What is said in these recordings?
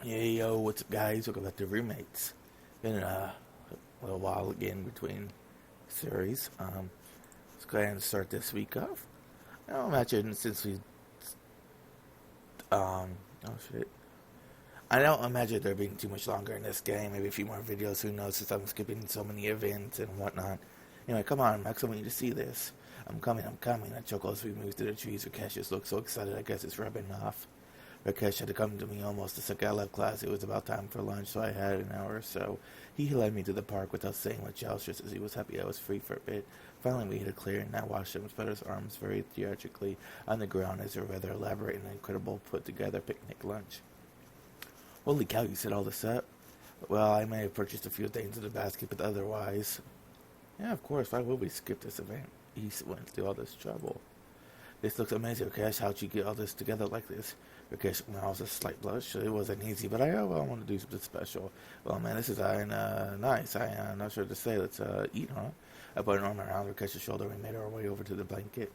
Hey yo, what's up guys? Welcome back to Roommates. Been a little while again between series. Let's go ahead and start this week off. I don't imagine since we um oh shit. I don't imagine there being too much longer in this game, maybe a few more videos, who knows, since I'm skipping so many events and whatnot. Anyway, come on, Max, I want you to see this. I'm coming. I chuckle as we move through the trees. Rakesh just looks so excited, I guess it's rubbing off. Rakesh had to come to me almost the second I left class. It was about time for lunch, so I had an hour or so. He led me to the park without saying much else, just as he was happy I was free for a bit. Finally, we hit a clearing, and I watched him spread his arms very theatrically on the ground as a rather elaborate and incredible put-together picnic lunch. Holy cow, you set all this up? Well, I may have purchased a few things in the basket, but otherwise... Yeah, of course, why would we skip this event? He went through all this trouble. This looks amazing, Rakesh. How'd you get all this together like this? Rakesh smiles a slight blush. It wasn't easy, but I want to do something special. Well, man, this is nice. I'm not sure to say. Let's eat, huh? I put an arm around Rakesh's shoulder and made our way over to the blanket.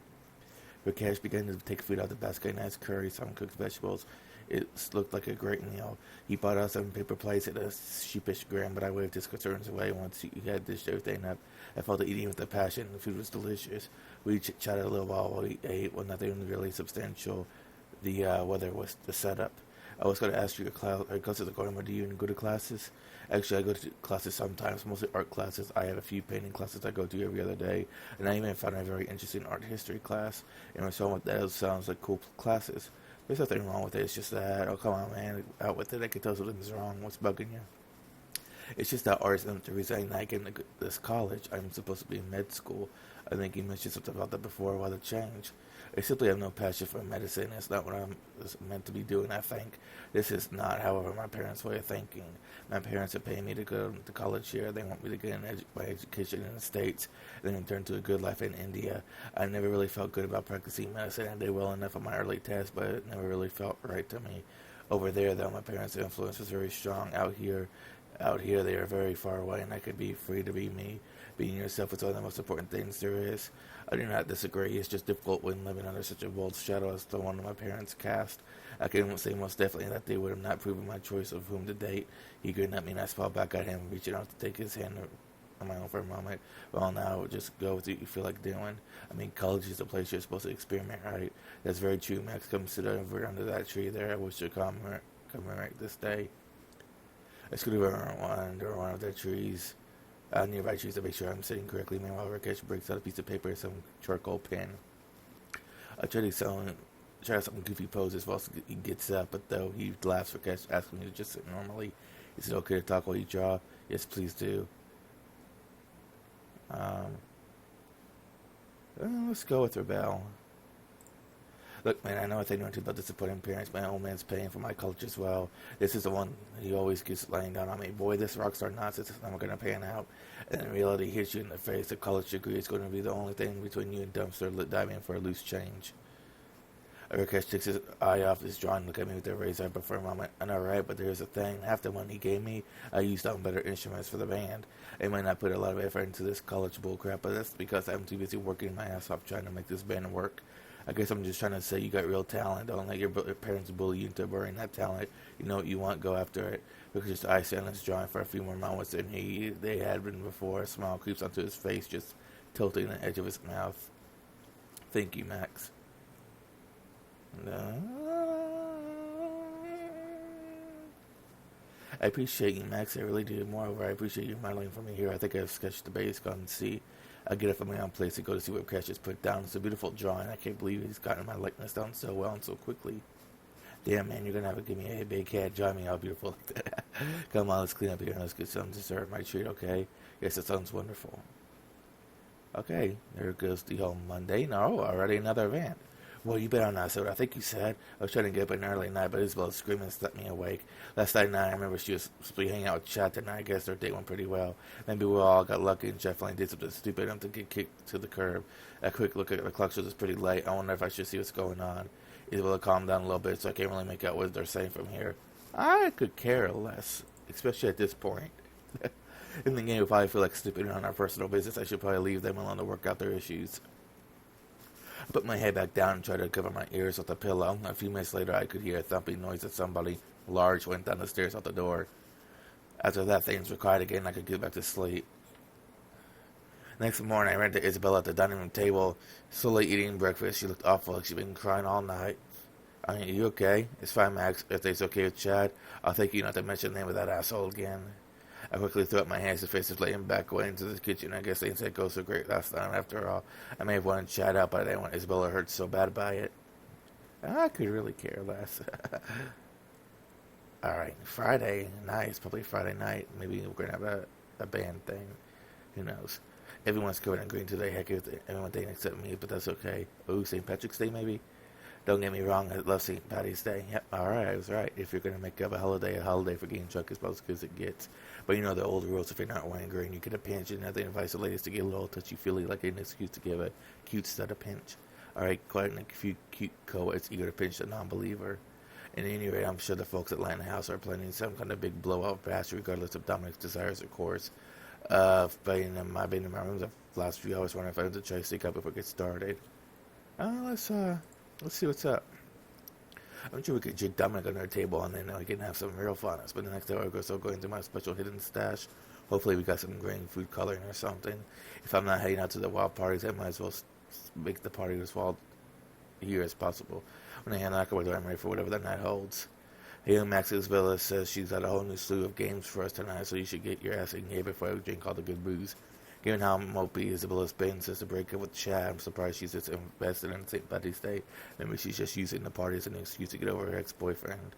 Rakesh began to take food out of the basket, nice curry, some cooked vegetables. It looked like a great meal. He bought out some paper plates at a sheepish grin, but I waved his concerns away once he had dished everything up. I felt the eating with a passion. The food was delicious. We chatted a little while we ate, well, nothing really substantial. The weather was the setup. I was going to ask you, your classes are going, or do you even go to classes? Actually, I go to classes sometimes, mostly art classes. I have a few painting classes I go to every other day, and I even found a very interesting art history class. And so what that sounds like cool classes. There's nothing wrong with it. It's just that, oh come on, man, out with it. I can tell something's wrong. What's bugging you? It's just that art isn't the reason I get into this college. I'm supposed to be in med school. I think you mentioned something about that before. Why the change? I simply have no passion for medicine. It's not what I'm meant to be doing, I think. This is not, however, my parents' way of thinking. My parents are paying me to go to college here. They want me to get my education in the States and then return to a good life in India. I never really felt good about practicing medicine. I did well enough on my early tests, but it never really felt right to me. Over there, though, my parents' influence was very strong. Out here, they are very far away, and I could be free to be me. Being yourself is one of the most important things there is. I do not disagree. It's just difficult when living under such a bold shadow as the one of my parents cast. I can say most definitely that they would have not proven my choice of whom to date. He grinned at me, and I smiled back at him, reaching out to take his hand on my own for a moment. Well, now just go with what you feel like doing. I mean, college is a place you're supposed to experiment, right? That's very true, Max. Come sit over under that tree there. I wish you'd come right this day. I scooted around under one of the trees, nearby trees, to make sure I'm sitting correctly. Meanwhile, Rakesh breaks out a piece of paper and some charcoal pen. I try some goofy poses while he gets up, but though he laughs, Rakesh asks me to just sit normally. Is it okay to talk while you draw? Yes, please do. Um, let's go with Rebel. Look, man, I know I think nothing about disappointing parents. My old man's paying for my college as well. This is the one he always gets laying down on me. Boy, this rockstar nonsense is never going to pan out. And in reality, hits you in the face. A college degree is going to be the only thing between you and dumpster diving for a loose change. Rakesh takes his eye off his drawing, look at me with a raised eyebrow for a moment. I know, right, but there's a thing. Half the money he gave me, I used on better instruments for the band. I might not put a lot of effort into this college bullcrap, but that's because I'm too busy working my ass off trying to make this band work. I guess I'm just trying to say you got real talent. Don't let your parents bully you into burying that talent. You know what you want, go after it. Because just eye on his drawing for a few more moments than they had been before. A smile creeps onto his face, just tilting the edge of his mouth. Thank you, Max. I appreciate you, Max. I really do. Moreover, I appreciate you modeling for me here. I think I've sketched the base. Go and see. I get up from my own place to go to see what Crash has put down. It's a beautiful drawing. I can't believe he's gotten my likeness down so well and so quickly. Damn, man, you're gonna have to give me a big head. Draw me how beautiful like that. Come on, let's clean up here and let's get some dessert. My treat, okay? Yes, it sounds wonderful. Okay, there goes the whole Monday. No, already another event. Well, you better not, so I think you said. I was trying to get up an early night, but Isabel screaming set me awake. Last night, I remember she was supposed to be hanging out with Chad tonight. I guess their date went pretty well. Maybe we all got lucky and Jeff finally did something stupid enough to get kicked to the curb. A quick look at the clock shows it's pretty late. I wonder if I should see what's going on. Isabel calmed down a little bit, so I can't really make out what they're saying from here. I could care less, especially at this point. In the game, if I feel like stupid on our personal business, I should probably leave them alone to work out their issues. I put my head back down and tried to cover my ears with a pillow. A few minutes later, I could hear a thumping noise of somebody large, went down the stairs out the door. After that, things were quiet again. I could get back to sleep. Next morning, I ran to Isabella at the dining room table, slowly eating breakfast. She looked awful, like she'd been crying all night. I mean, are you okay? It's fine, Max. If it's okay with Chad, I'll thank you not to mention the name of that asshole again. I quickly threw up my hands to face his lady and back away into the kitchen. I guess things didn't go so great last time. After all, I may have wanted Chad out, but I didn't want Isabella hurt so bad by it. I could really care less. Alright, Friday night. It's probably Friday night. Maybe we're going to have a band thing. Who knows? Everyone's covered in green today. Heck, everyone didn't except me, but that's okay. Oh, St. Patrick's Day, maybe? Don't get me wrong, I love St. Patty's Day. Yep, alright, I was right. If you're going to make up a holiday for getting drunk is about as good as it gets. But you know the old rules, if you're not wearing green, you get a pinch, and they advise the ladies to get a little touchy-feely, like an excuse to give a cute stud a pinch. Alright, quite a few cute co-eds eager to pinch the non-believer. At any rate, I'm sure the folks at Atlanta House are planning some kind of big blowout bash, regardless of Dominic's desires or course. I've been in my room the last few hours wondering if I have to try to sneak up before it gets started. Let's see what's up. I'm sure we could jig Dominic on our table and then we can have some real fun. I spend the next hour or so going through my special hidden stash. Hopefully we got some green food coloring or something. If I'm not heading out to the wild parties, I might as well make the party as wild here as possible. When I knock on my door, I'm ready for whatever the night holds. Hey, Max's Villa says she's got a whole new slew of games for us tonight, so you should get your ass in here before I drink all the good booze. Given how mopey Isabella's been since the breakup with Chad, I'm surprised she's just invested in St. Patty's Day. Maybe she's just using the party as an excuse to get over her ex-boyfriend.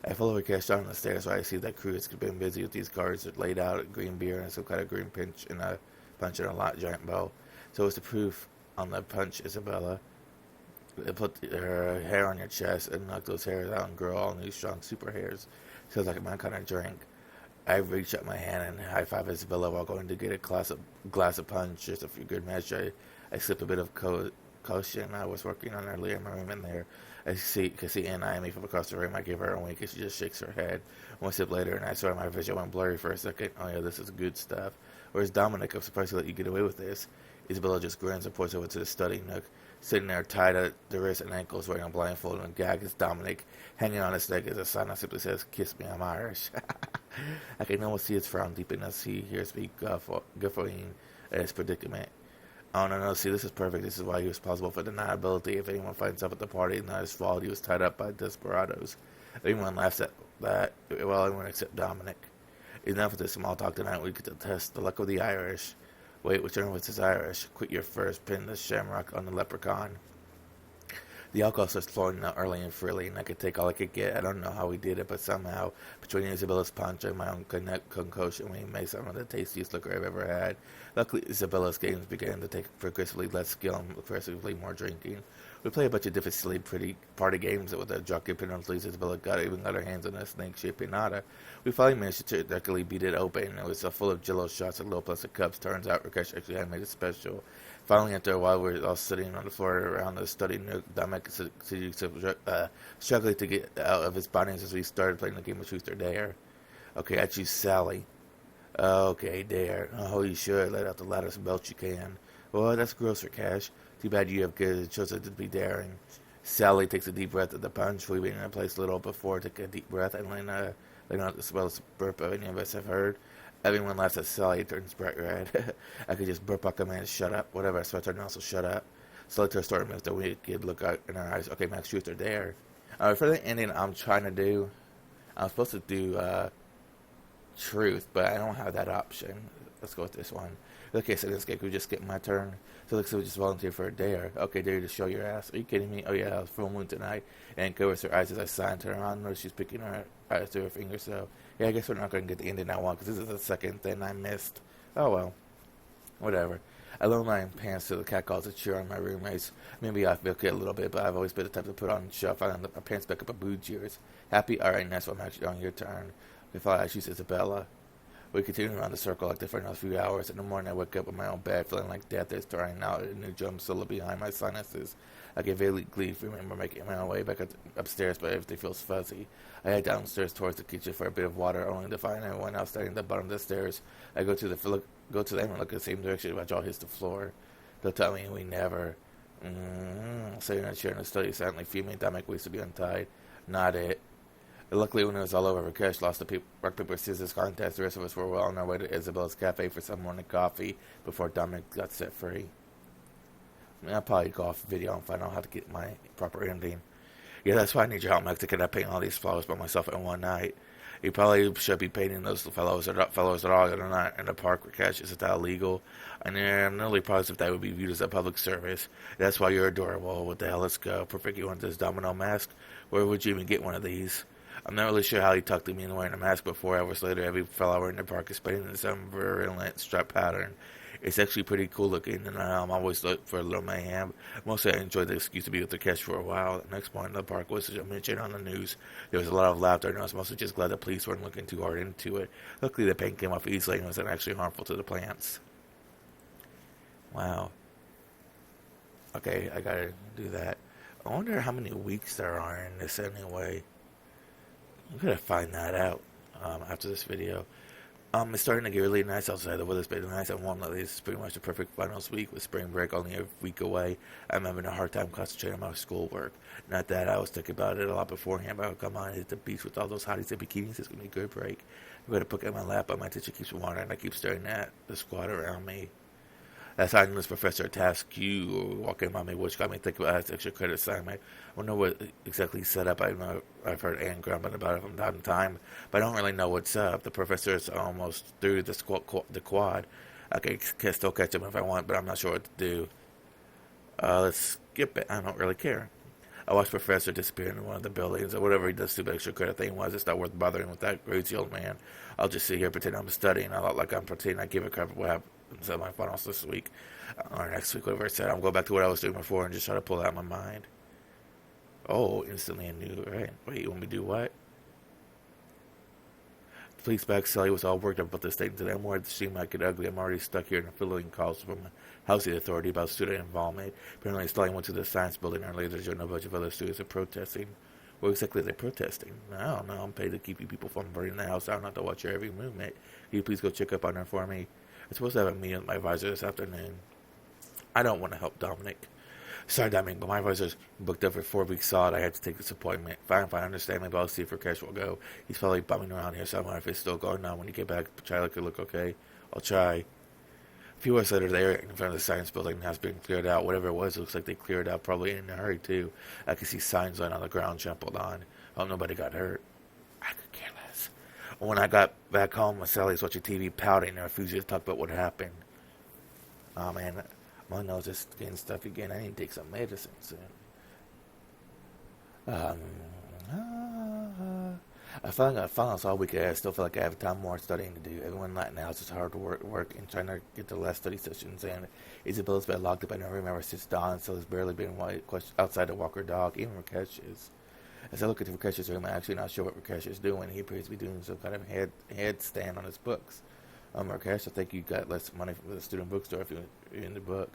I follow her cash down the stairs where I see that crew has been busy with these cards laid out, green beer and some kind of green punch and a lot giant bow. So it's the proof on the punch, Isabella. Put her hair on your chest and knock those hairs out and grow all new strong super hairs. Sounds like my kind of drink. I reach out my hand and high-five Isabella while going to get a glass of punch. Just a few good measure. I slip a bit of caution I was working on earlier in my room in there. I can see Ann eyeing me from across the room. I give her a wink and she just shakes her head. One sip later and I swear my vision went blurry for a second. Oh yeah, this is good stuff. Where's Dominic? I'm surprised to let you get away with this. Isabella just grins and points over to the study nook. Sitting there tied at the wrists and ankles, wearing a blindfold and a gag is Dominic. Hanging on his neck is a sign that simply says, "Kiss me, I'm Irish." I can almost see his frown deepen as he hears me guffawing at his predicament. Oh, no, see, this is perfect. This is why he was plausible for deniability. If anyone finds out at the party, not his fault. He was tied up by desperados. Everyone laughs at that. Well, everyone except Dominic. Enough of this small talk tonight. We get to test the luck of the Irish. Wait, which one was his Irish? Quit your first, pin the shamrock on the leprechaun. The alcohol starts flowing out early and freely, and I could take all I could get. I don't know how we did it, but somehow, between Isabella's punch and my own concoction, we made some of the tastiest liquor I've ever had. Luckily, Isabella's games began to take progressively less skill and progressively more drinking. We played a bunch of different silly, pretty party games with the drunken penalties. Isabella even got her hands on a snake-shaped pinata. We finally managed to directly beat it open. It was full of Jello shots and little plastic cups. Turns out Rakesh actually had made it special. Finally, after a while, we were all sitting on the floor around the study nook. Dominic struggling to get out of his bindings as we started playing the game of Truth or Dare. Okay, I choose Sally. Okay, Dare. Oh, you should let out the loudest belch you can. Well, that's gross, Rakesh. Too bad you have chosen to be daring. Sally takes a deep breath at the punch. We've been in a place a little before. Take a deep breath and let out the smellest burp any of us have heard. Everyone laughs at Sally. It turns bright red. I could just burp like a man. Shut up. Whatever. So I turned also shut up. Sally to her story makes the wicked look out in her eyes. Okay, Max, Truth or Dare. For the ending, I'm supposed to do Truth, but I don't have that option. Let's go with this one. Okay, so this game, we just skip my turn. So looks like we just volunteer for a Dare. Okay, Dare to show your ass. Are you kidding me? Oh yeah, full moon tonight. And covers her eyes as I sign to her on. Notice she's picking her eyes to her finger. So yeah, I guess we're not going to get the ending I want because this is the second thing I missed. Oh well, whatever. I loan my pants to the catcalls to cheer on my roommates. Maybe I feel good a little bit, but I've always been the type to put on shelf and my pants back up a boo cheers. Happy? Alright, next one, actually on your turn. If I choose Isabella. We continue around the circle like that for another few hours. In the morning, I wake up in my own bed, feeling like death is trying out a new drum solo behind my sinuses. I get vaguely gleeful, remember making my way back upstairs, but everything feels fuzzy. I head downstairs towards the kitchen for a bit of water, only to find everyone else standing at the bottom of the stairs. I go to them and look in the same direction, but y'all hits the floor. They'll tell me we never. Sitting in a chair in the study, silently fuming, Dominic waits to be untied. Not it. And luckily, when it was all over, Rakesh lost the rock, paper, scissors contest. The rest of us were well on our way to Isabella's cafe for some morning coffee before Dominic got set free. I mean, I'll probably go off video and find out how to get my proper ending. Yeah, that's why I need your help, Max, to get up painting all these flowers by myself in one night. You probably should be painting those fellows at all. They're not in the park, Rakesh. Is that illegal? And I'm nearly positive that would be viewed as a public service. That's why you're adorable. What the hell, let's go. Perfect, you want this domino mask? Where would you even get one of these? I'm not really sure how he talked to me into wearing a mask, but 4 hours later, every flower in the park is painted in some virulent stripe pattern. It's actually pretty cool looking, and I'm always look for a little mayhem. Mostly I enjoyed the excuse to be with Rakesh for a while. The next morning, the park was mentioned on the news. There was a lot of laughter, and I was mostly just glad the police weren't looking too hard into it. Luckily, the paint came off easily and wasn't actually harmful to the plants. Wow. Okay, I gotta do that. I wonder how many weeks there are in this anyway. I'm gonna find that out after this video. It's starting to get really nice outside. The weather's been nice and warm lately. This is pretty much the perfect finals week with spring break only a week away. I'm having a hard time concentrating on my schoolwork. Not that I was thinking about it a lot beforehand, but I'll come on, hit the beach with all those hotties in bikinis. It's going to be a good break. I'm going to put it in my lap, but my teacher keeps wandering, and I keep staring at the squad around me. That science professor tasked you walking by me, which got me thinking about his extra credit assignment. I don't know what exactly he's set up. I know I've heard Anne grumbling about it from time to time, but I don't really know what's up. The professor's almost through the quad. I can still catch him if I want, but I'm not sure what to do. Let's skip it. I don't really care. I watched Professor disappear in one of the buildings, or whatever he does to the extra credit thing was. It's not worth bothering with that crazy old man. I'll just sit here pretend I'm studying. I look like I'm pretending I give a crap what happens at my finals this week, or next week, whatever I said. I'll go back to what I was doing before and just try to pull it out of my mind. Oh, instantly a new, right. Wait, you want me to do what? The police back Sally was all worked up about this thing today. I'm worried to seem like it ugly. I'm already stuck here in a fielding calls from a housing authority about student involvement. Apparently, Sally went to the science building earlier. There's a bunch of other students are protesting. What exactly are they protesting? I don't know. I'm paid to keep you people from burning the house down, not to watch your every movement. Can you please go check up on her for me? I'm supposed to have a meeting with my advisor this afternoon. I don't want to help Dominic. Sorry, Dominic, but my advisor's booked up for 4 weeks solid. I had to take this appointment. Fine, understand. Maybe I'll see if Rakesh will go. He's probably bumming around here somewhere. If it's still going on when you get back, try to look okay. I'll try. A few hours later, there in front of the science building has been cleared out. Whatever it was, it looks like they cleared out probably in a hurry, too. I can see signs laying on the ground trampled on. I hope nobody got hurt. I could care less. When I got back home, Sally's watching TV pouting and refusing to talk about what happened. Oh, man. My nose is getting stuffy again. I need to take some medicine soon. I found finals all week. I still feel like I have time more studying to do. Everyone in the house is hard to work and trying to get the last study sessions in. Isabella's been locked up. I never remember since dawn, so there's barely been outside to walk her dog. Even Rakesh is. As I look at Rakesh's room, I'm actually not sure what Rakesh is doing. He appears to be doing some kind of headstand on his books. Rakesh, I think you got less money from the student bookstore if you're in the book.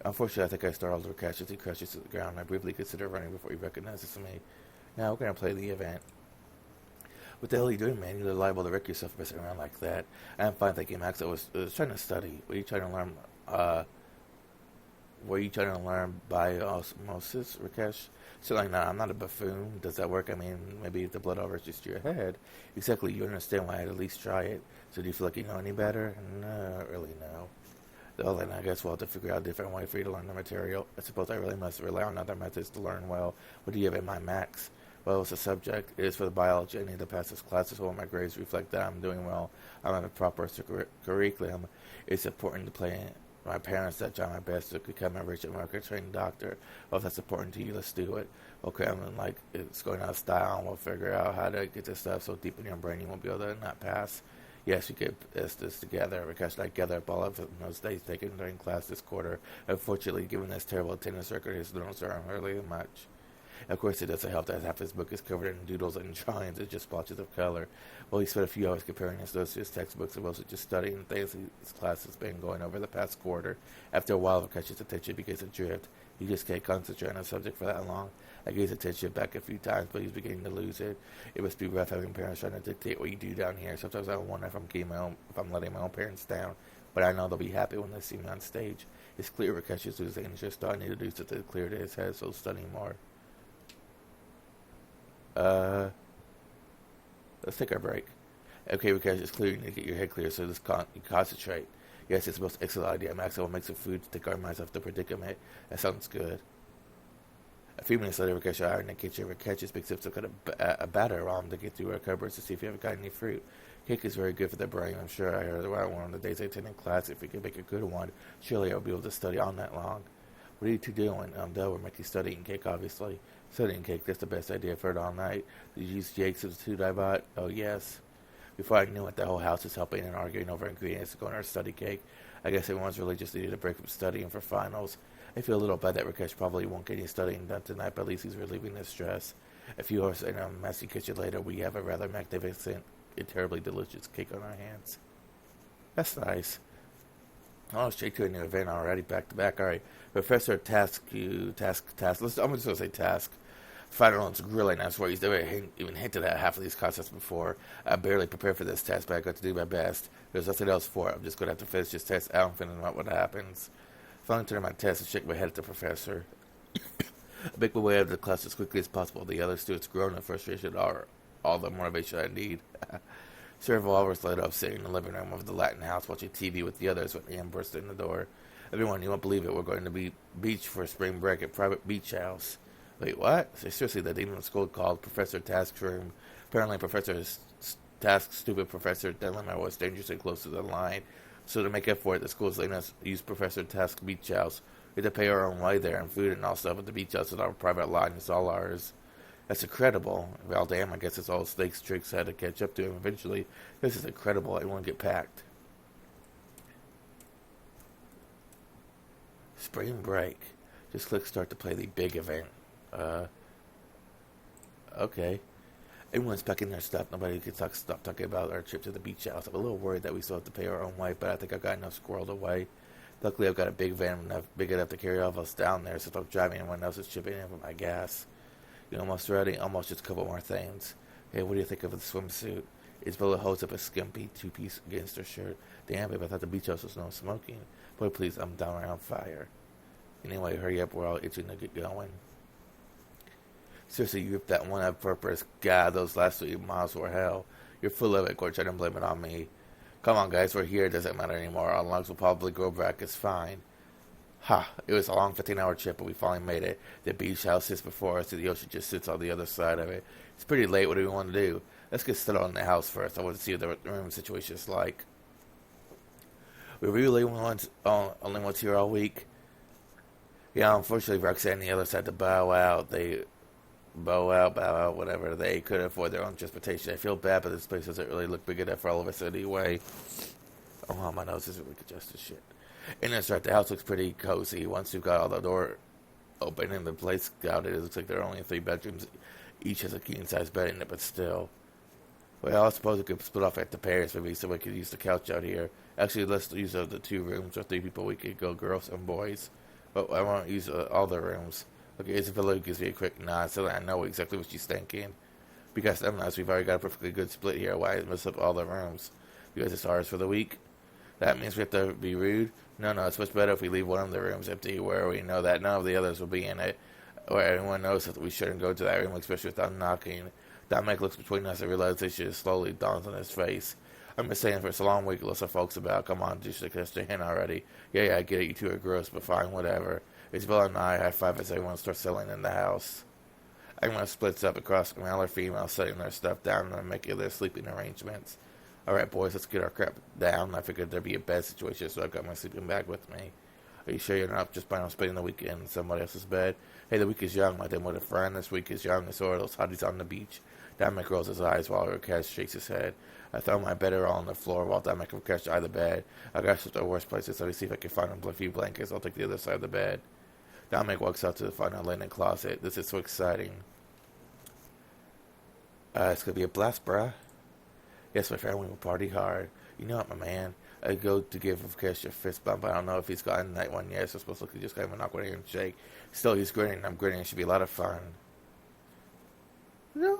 Unfortunately, I think I startled Rakesh as he crashes to the ground. I briefly consider running before he recognizes me. Now we're going to play the event. What the hell are you doing, man? You're liable to wreck yourself messing around like that. I'm fine, thank you, Max. I was trying to study. Were you trying to learn by osmosis, Rakesh? Certainly not. I'm not a buffoon. Does that work? I mean, maybe if the blood all rushes to your head. Exactly. You understand why I'd at least try it. So do you feel like you know any better? No, not really, no. Well, then I guess we'll have to figure out a different way for you to learn the material. I suppose I really must rely on other methods to learn well. What do you have in mind, Max? Well, it's a subject. It is for the biology. I need to pass this class as well. My grades reflect that I'm doing well. I'm on a proper curriculum. It's important to play my parents that try my best to become a rich American trained doctor. Well, if that's important to you, let's do it. Okay, I mean, like, it's going out of style, and we'll figure out how to get this stuff so deep in your brain you won't be able to not pass. Yes, we could piece this together because I gather up all of those days taken during class this quarter. Unfortunately, given this terrible attendance record, his notes aren't really much. Of course, it doesn't help that half his book is covered in doodles and drawings and just splotches of color. Well, he spent a few hours comparing his notes to his textbooks and mostly just studying the things his class has been going over the past quarter. After a while, it catches attention because adrift. He just can't concentrate on a subject for that long. I gave his attention back a few times, but he's beginning to lose it. It must be rough having parents trying to dictate what you do down here. Sometimes I wonder if I'm letting my own parents down, but I know they'll be happy when they see me on stage. It's clear Rakesh is losing interest, so I need to do something clear to his head, so study more. Uh, let's take our break. Okay, because it's clear you need to get your head clear, so you concentrate. Yes, it's the most excellent idea. Max will make some food to take our minds off the predicament. That sounds good. A few minutes later, Rakesh and I are in the kitchen. Rakesh is big sips of kind of a batter on to get through our cupboards to see if we haven't got any fruit. Cake is very good for the brain. I'm sure I heard about one of the days I attended class. If we could make a good one, surely I'll be able to study all night long. What are you two doing? Though we're making studying cake, obviously. Studying cake, that's the best idea I've heard all night. Did you use Jake's substitute I bought? Oh, yes. Before I knew it, the whole house was helping and arguing over ingredients to go in our study cake. I guess everyone's really just needed a break from studying for finals. I feel a little bad that Rakesh probably won't get any studying done tonight, but at least he's relieving his stress. A few hours in a messy kitchen later, we have a rather magnificent and terribly delicious cake on our hands. That's nice. Oh, straight to a new event already, back to back. All right, Professor Task. I'm just gonna say Task. Federland's grilling. I swear he's never even hinted at half of these concepts before. I barely prepared for this test, but I got to do my best. There's nothing else for it. I'm just gonna have to finish this test out and find out what happens. Finally, turn my test and shake my head at the professor. I make my way out of the class as quickly as possible. The other students groan in frustration are all the motivation I need. Several hours later, I'm sitting in the living room of the Latin house watching TV with the others when Anne burst in the door. Everyone, you won't believe it. We're going to be beach for spring break at private beach house. Wait, what? So seriously, the demon school called Professor Task's room. Apparently, Professor Task's stupid professor dilemma was dangerously close to the line. So to make up for it, the school's letting us use Professor Task's beach house. We have to pay our own way there and food and all stuff at the beach house, and our private line is all ours. That's incredible. Well, damn, I guess it's all Snake's tricks had to catch up to him eventually. This is incredible. Everyone get packed. Spring break. Just click start to play the big event. Okay. Everyone's packing their stuff. Nobody can stop talking about our trip to the beach house. I'm a little worried that we still have to pay our own way, but I think I've got enough squirreled away. Luckily, I've got a big van big enough to carry all of us down there, so if I'm driving, anyone else is chipping in for my gas. You almost ready? Almost, just a couple more things. Hey, what do you think of the swimsuit? Isabella holds up a skimpy two-piece against her shirt. Damn, babe, I thought the beach house was no smoking. Boy, please, I'm downright on fire. Anyway, hurry up, we're all itching to get going. Seriously, you ripped that one on purpose. God, those last 3 miles were hell. You're full of it, Gorge. I don't blame it on me. Come on, guys, we're here. It doesn't matter anymore. Our lungs will probably grow back. It's fine. Ha! It was a long 15-hour trip, but we finally made it. The beach house sits before us, and the ocean just sits on the other side of it. It's pretty late. What do we want to do? Let's get settled in the house first. I want to see what the room situation is like. We really only ones here all week. Yeah, unfortunately, Roxanne and the others had to bow out. Bow out, whatever. They couldn't afford their own transportation. I feel bad, but this place doesn't really look big enough for all of us anyway. Oh, my nose is really congested. Shit. And that's right, the house looks pretty cozy. Once you've got all the door open and the place scouted, it looks like there are only 3 bedrooms. Each has a king-size bed in it, but still. Well, I suppose we could split off at the pairs, maybe, so we could use the couch out here. Actually, let's use the 2 rooms, or 3 people. We could go girls and boys. But I won't use all the rooms. Okay, Isabella gives me a quick nod so that I know exactly what she's thinking. Because sometimes we've already got a perfectly good split here. Why mess up all the rooms? Because it's ours for the week. That means we have to be rude? No, it's much better if we leave one of the rooms empty where we know that none of the others will be in it. Or everyone knows that we shouldn't go to that room, especially without knocking. Dominic looks between us and realization slowly dawns on his face. I'm just saying, for it's a long week, lots of folks about. Come on, just shake us to hint already. Yeah, I get it, you two are gross, but fine, whatever. Isabella and I high five as everyone starts settling in the house. Everyone splits up across male or female, setting their stuff down and making their sleeping arrangements. Alright, boys, let's get our crap down. I figured there'd be a bad situation, so I've got my sleeping bag with me. Are you sure you're not just planning on spending the weekend in somebody else's bed? Hey, the week is young. My dad with a friend. This week is young, and so are those hotties on the beach. Dominic rolls his eyes while Rakesh shakes his head. I throw my bed all on the floor while Dominic and Rakesh eye the bed. I gotta search the worst places, so let me see if I can find a few blankets. I'll take the other side of the bed. Dominic walks out to the final linen closet. This is so exciting. It's gonna be a blast, bruh. Yes, my friend, we will party hard. You know what, my man? I go to give Rakesh a fist bump. I don't know if he's gotten that one yet, so it's supposed to look just kind of an awkward handshake. Still, he's grinning. I'm grinning. It should be a lot of fun. No.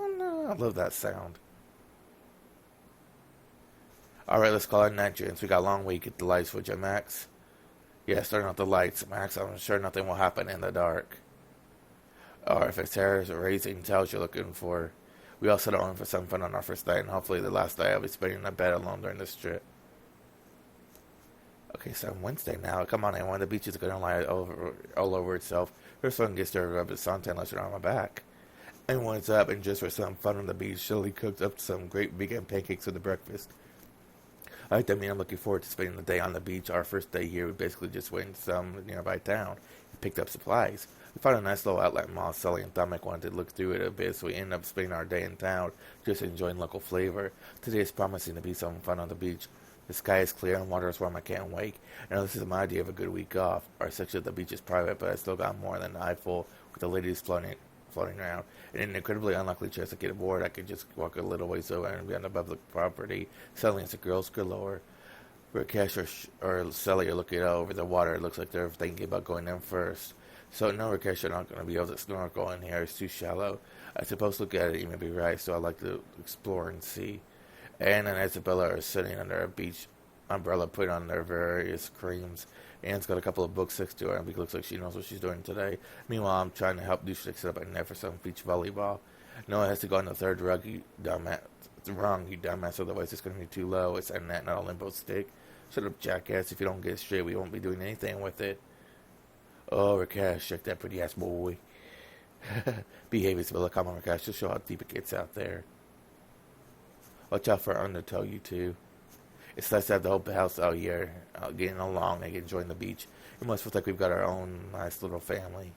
I love that sound. Alright, let's call it an entrance. We got a long week. Get the lights, would you, Max? Yeah, starting off the lights, Max. I'm sure nothing will happen in the dark. Or if it's terrorist or raising tells you're looking for. We all settled in for some fun on our first night, and hopefully the last night I'll be spending in bed alone during this trip. Okay, so Wednesday now. Come on, everyone. The beach is going to lie all over itself. First one gets to rub the suntan unless you're on my back. Everyone's up, and just for some fun on the beach, Shirley cooked up some great vegan pancakes for the breakfast. I mean, I'm looking forward to spending the day on the beach. Our first day here, we basically just went to some nearby town and picked up supplies. We found a nice little outlet mall. Sally and Dominic wanted to look through it a bit, so we ended up spending our day in town just enjoying local flavor. Today is promising to be some fun on the beach. The sky is clear and water is warm. I can't wait. I know this is my idea of a good week off. Our section of the beach is private, but I still got more than an eye full with the ladies floating around. In an incredibly unlikely chance to get bored, I could just walk a little ways over and be on the public property. Suddenly, it's a girls galore. Rakesh or Sally are looking out over the water. It looks like they're thinking about going in first. So, no, Rakesh are not going to be able to snorkel in here. It's too shallow. I suppose look at it, you may be right, so I like to explore and see. Anne and Isabella are sitting under a beach umbrella, putting on their various creams. Anne's got a couple of books next to her, and it looks like she knows what she's doing today. Meanwhile, I'm trying to help Dushnik set up a net for some beach volleyball. Noah has to go on the third rung, you dumbass. It's wrong, you dumbass, otherwise it's going to be too low. It's a net, not a limbo stick. Shut up, jackass. If you don't get it straight, we won't be doing anything with it. Oh, Rakesh, check that pretty ass boy. Behave, Isabella. Come on, Rakesh. Just show how deep it gets out there. Watch out for undertow, you two. It's nice to have the whole house out here, getting along and enjoying the beach. It must feel like we've got our own nice little family.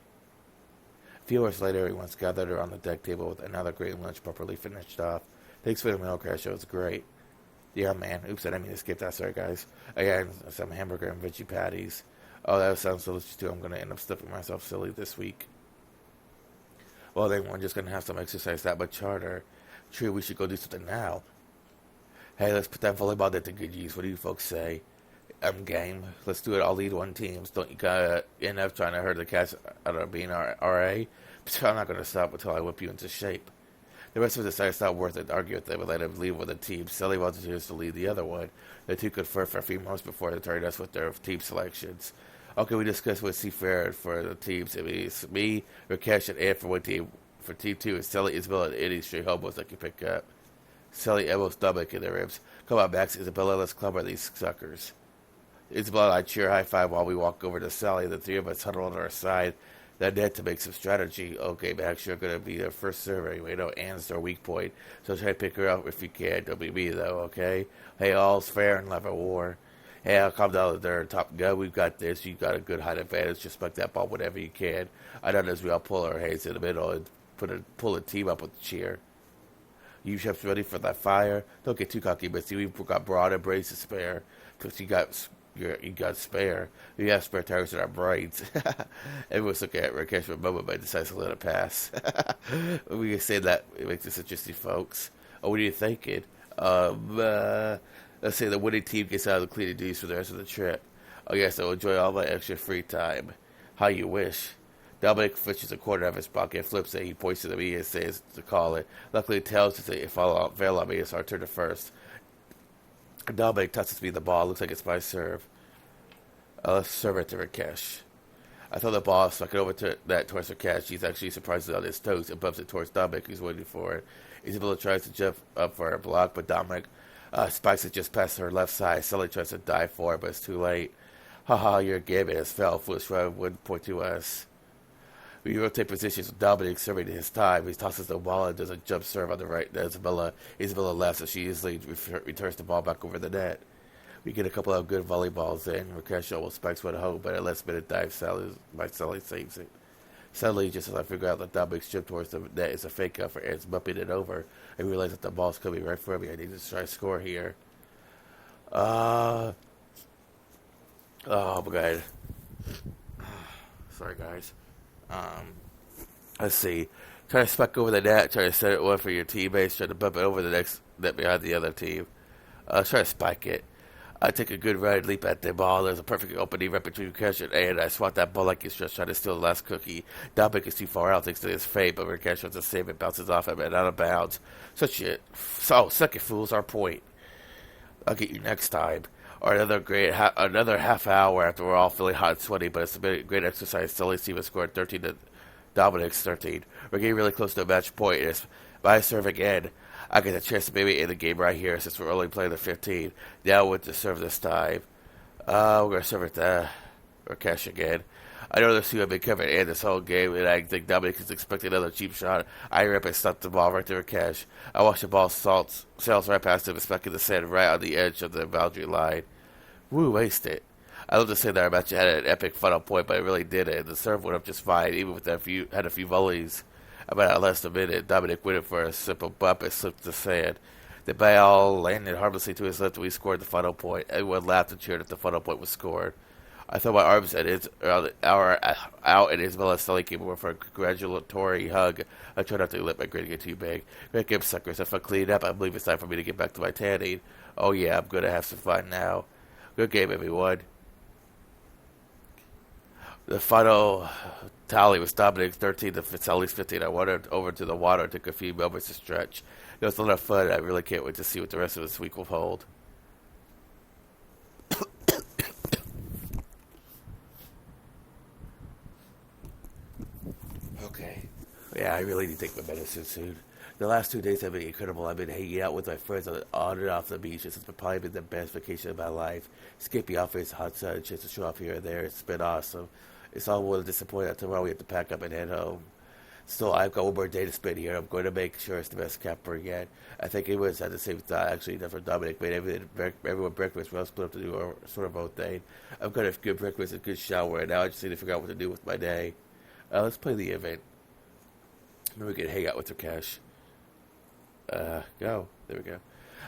A few hours later, everyone's gathered around the deck table with another great lunch properly finished off. Thanks for the meal, Crash. It was great. Yeah, man. Oops, I didn't mean to skip that. Sorry, guys. I got some hamburger and veggie patties. Oh, that sounds delicious, too. I'm going to end up stuffing myself silly this week. Well, then we're just going to have some exercise that much harder. True, we should go do something now. Hey, let's put that volleyball net to good use. What do you folks say? I'm game. Let's do it. I'll lead one team. Don't you end up trying to hurt the cats out of being RA? I'm not going to stop until I whip you into shape. The rest of us decided it's not worth it to argue with them and let them leave with a team. Sally volunteers to lead the other one. The two conferred for a few months before they turned us with their team selections. Okay, we discussed what fair for the teams. It means me, Rakesh, and Ed for one team. For team 2, it's Sally, Isabella, and Eddie straight hobos that can pick up. Sally elbows stomach in their ribs. Come on, Max. Isabella, let's clubber these suckers. Isabella and I cheer high five while we walk over to Sally. The three of us huddle on our side. That net to make some strategy. Okay, Max, you're going to be the first server anyway. No, Anne's their weak point. So try to pick her up if you can. Don't be me, though, okay? Hey, all's fair in love and war. Hey, I'll come down there, Top Gun. We've got this. You've got a good height advantage. Just spike that ball whenever you can. I know as we all pull our heads in the middle and pull a team up with the cheer. You chaps ready for that fire? Don't get too cocky, but see, we've got broad and brains to spare. Because you got spare. We have spare tires in our brains. Everyone's looking at Rakesh for a moment, but decides to let it pass. We can say that it makes this interesting, folks. Oh, what are you thinking? Let's say the winning team gets out of the cleaning duties for the rest of the trip. Oh, yes, I'll enjoy all my extra free time. How you wish. Dominic fishes a quarter out of his pocket, flips it, he points to me and says to call it. Luckily, it tells us that if I'll fail on me, it's our turn to first. Dominic tosses me the ball. Looks like it's my serve. Let's serve it to Rakesh. I throw the ball, stuck it over to that towards Rakesh. He's actually surprised on his toes and bumps it towards Dominic, who's waiting for it. Isabella tries to jump up for a block, but Dominic spikes it just past her left side. Sully tries to dive for it, but it's too late. Haha, your game has fell. Foolish Run would point to us. We rotate positions with Dominic serving his time. He tosses the ball and does a jump serve on the right. Isabella laughs as she easily returns the ball back over the net. We get a couple of good volleyballs in. Rakesh almost spikes one home, but at last minute dive, Sally saves it. Suddenly, just as I figure out that Dominic's jump towards the net is a fake out for Ed's bumping it over, I realize that the ball's coming right for me. I need to try to score here. Oh my god. Sorry, guys. Let's see. Try to spike over the net. Try to set it one for your teammates. Try to bump it over the next net behind the other team. Try to spike it. I take a good run, leap at the ball. There's a perfect opening right between Rakesh and A, and I swat that ball like it's just trying to steal the last cookie. Dominic is too far out thanks to his fate, but Rakesh wants to save it, bounces off him and out of bounds. Such it. So, suck it, fools. Our point. I'll get you next time. Or another half hour after we're all feeling hot and sweaty, but it's a great exercise. Sully's team has scored 13 to Dominic's 13. We're getting really close to a match point. But I serve again. I get a chance to maybe end the game right here since we're only playing the 15. Now with the serve this time. We're going to serve it or cash again. I know this two have been covering in this whole game, and I think Dominic is expecting another cheap shot. I rip and stuck the ball right there with Cash. I watch the ball sails right past him, expecting to sand right on the edge of the boundary line. Woo, waste it. I love to say that I bet you had an epic final point, but I really didn't. The serve went up just fine, even with that had a few volleys. About less than a minute, Dominic went in for a simple bump and slipped the sand. The ball landed harmlessly to his left and we scored the final point. Everyone laughed and cheered if the final point was scored. I threw my arms at his out, and Isabella Sully came over for a congratulatory hug. I tried not to let my grin get too big. Great game, suckers. If I clean up, I believe it's time for me to get back to my tanning. Oh yeah, I'm going to have some fun now. Good game, everyone. The final tally was Dominic 13 to Sally's 15. I wandered over to the water and took a few moments to stretch. It was a lot of fun. I really can't wait to see what the rest of this week will hold. Okay. Yeah, I really need to take my medicine soon. The last 2 days have been incredible. I've been hanging out with my friends on and off the beach. It's probably been the best vacation of my life. Skippy office, hot sun, chance to show off here and there. It's been awesome. It's all a little disappointing that tomorrow we have to pack up and head home. Still, I've got one more day to spend here. I'm going to make sure it's the best camper yet. I think everyone's had the same thought. Actually, except for Dominic made everyone breakfast. We're all split up to do our sort of own thing. I've got a good breakfast and a good shower, and now I just need to figure out what to do with my day. Let's play the event. Maybe we can hang out with Rakesh. Go. There we go.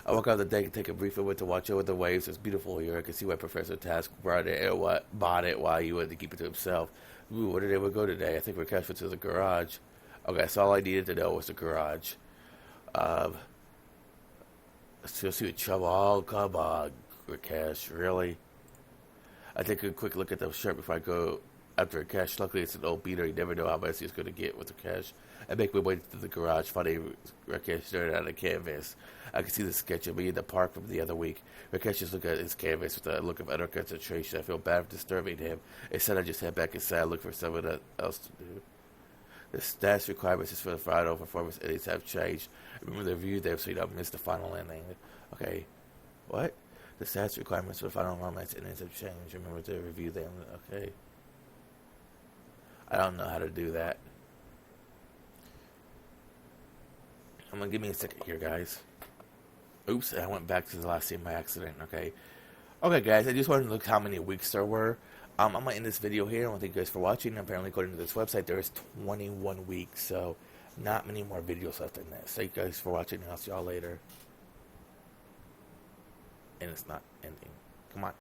I walk out the deck and take a brief moment to watch over the waves. It's beautiful here. I can see why Professor Task bought it while he wanted to keep it to himself. Ooh, where did everyone go today? I think Rakesh went to the garage. Okay, so all I needed to know was the garage. Let's see what trouble. Oh, come on, Rakesh. Really? I take a quick look at the shirt before I go after Rakesh. Luckily, it's an old beater. You never know how much he's going to get with Rakesh. I make my way to the garage, finding Rakesh staring at a canvas. I can see the sketch of me in the park from the other week. Rakesh just looked at his canvas with a look of utter concentration. I feel bad for disturbing him. Instead, I just head back inside and look for someone else to do. The stats requirements is for the final performance innings have changed. Remember to review them so you don't miss the final inning. Okay. What? The stats requirements for the final performance innings have changed. Remember to review them. Okay. I don't know how to do that. I'm going to give me a second here, guys. Oops, I went back to the last scene by accident. Okay. Okay, guys, I just wanted to look how many weeks there were. I'm going to end this video here. I want to thank you guys for watching. Apparently, according to this website, there is 21 weeks, so not many more videos left in this. Thank you guys for watching, and I'll see y'all later. And it's not ending. Come on.